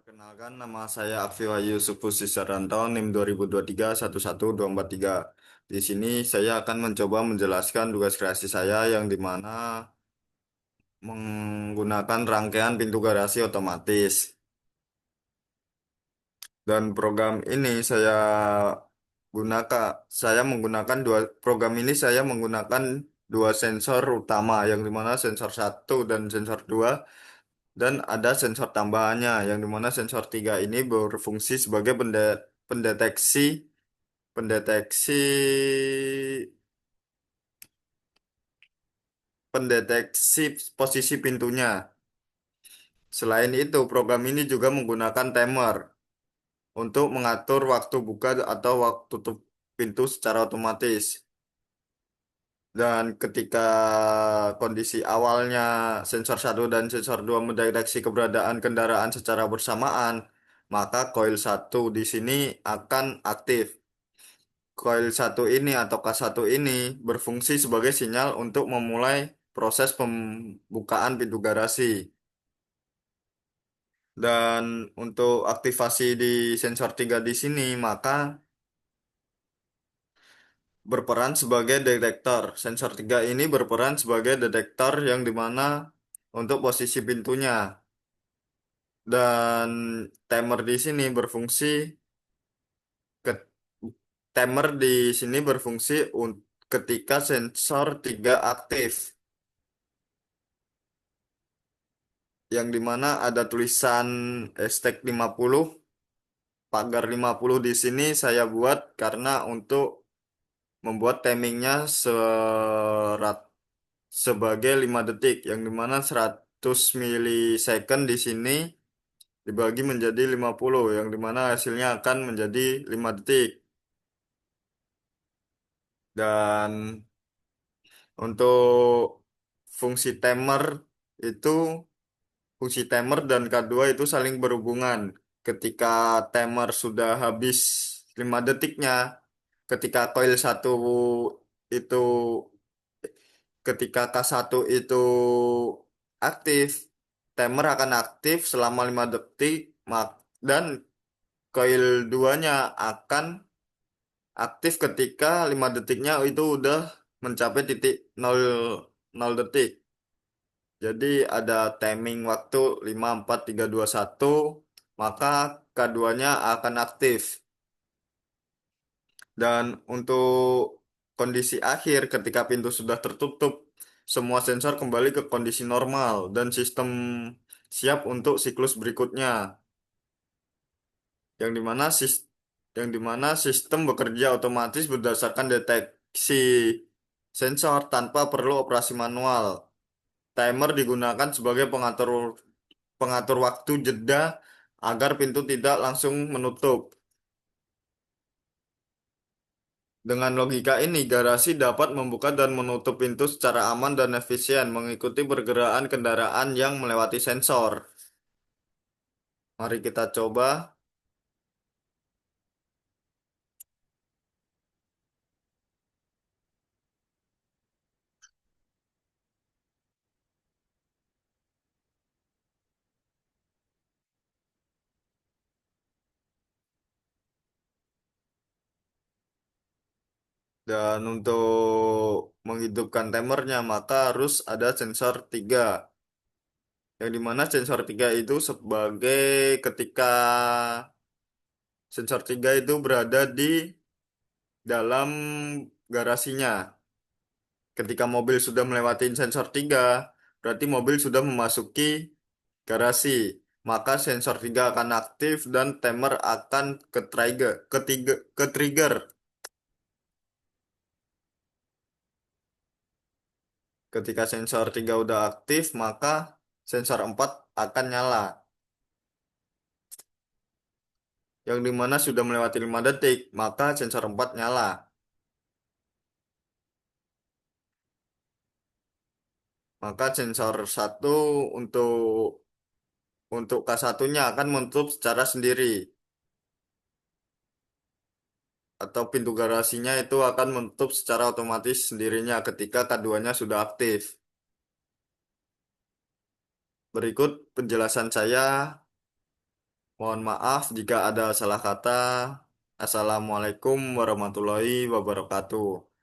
Perkenalkan, nama saya Akfi Wahyu Supusi Saranto, NIM 2023 11243. Di sini saya akan mencoba menjelaskan tugas kreasi saya yang dimana menggunakan rangkaian pintu garasi otomatis. Dan program ini saya menggunakan saya menggunakan dua sensor utama, yang dimana sensor satu dan sensor dua, dan ada sensor tambahannya yang dimana sensor 3 ini berfungsi sebagai pendeteksi pendeteksi pendeteksi posisi pintunya. Selain itu, program ini juga menggunakan timer untuk mengatur waktu buka atau waktu tutup pintu secara otomatis. Dan ketika kondisi awalnya sensor satu dan sensor 2 mendeteksi keberadaan kendaraan secara bersamaan, maka koil satu di sini akan aktif. Koil satu ini atau K1 ini berfungsi sebagai sinyal untuk memulai proses pembukaan pintu garasi. Dan untuk aktivasi di sensor 3 di sini, maka berperan sebagai detektor. Sensor 3 ini berperan sebagai detektor yang dimana untuk posisi pintunya. Dan timer di sini berfungsi ke timer di sini berfungsi ketika sensor 3 aktif. Yang dimana ada tulisan hashtag 50, pagar 50 di sini saya buat karena untuk membuat timingnya sebagai 5 detik, yang dimana 100 milisecond di sini dibagi menjadi 50, yang dimana hasilnya akan menjadi 5 detik. Dan untuk fungsi timer itu fungsi timer dan K2 itu saling berhubungan. Ketika timer sudah habis 5 detiknya, ketika koil satu itu ketika K1 itu aktif, timer akan aktif selama 5 detik dan koil 2-nya akan aktif ketika 5 detiknya itu udah mencapai titik 0 detik. Jadi ada timing waktu 5 4 3 2 1, maka K2-nya akan aktif. Dan untuk kondisi akhir ketika pintu sudah tertutup, semua sensor kembali ke kondisi normal dan sistem siap untuk siklus berikutnya. Yang dimana sistem bekerja otomatis berdasarkan deteksi sensor tanpa perlu operasi manual. Timer digunakan sebagai pengatur pengatur waktu jeda agar pintu tidak langsung menutup. Dengan logika ini, garasi dapat membuka dan menutup pintu secara aman dan efisien mengikuti pergerakan kendaraan yang melewati sensor. Mari kita coba. Dan untuk menghidupkan timernya, maka harus ada sensor 3. Yang dimana sensor 3 itu sebagai ketika sensor 3 itu berada di dalam garasinya. Ketika mobil sudah melewati sensor 3, berarti mobil sudah memasuki garasi. Maka sensor 3 akan aktif dan timer akan ke trigger. Ketika sensor 3 udah aktif, maka sensor 4 akan nyala. Yang dimana sudah melewati 5 detik, maka sensor 4 nyala. Maka sensor satu untuk K1-nya akan menutup secara sendiri. Atau pintu garasinya itu akan menutup secara otomatis sendirinya ketika K2-nya sudah aktif. Berikut penjelasan saya Mohon maaf jika ada salah kata. Assalamualaikum warahmatullahi wabarakatuh.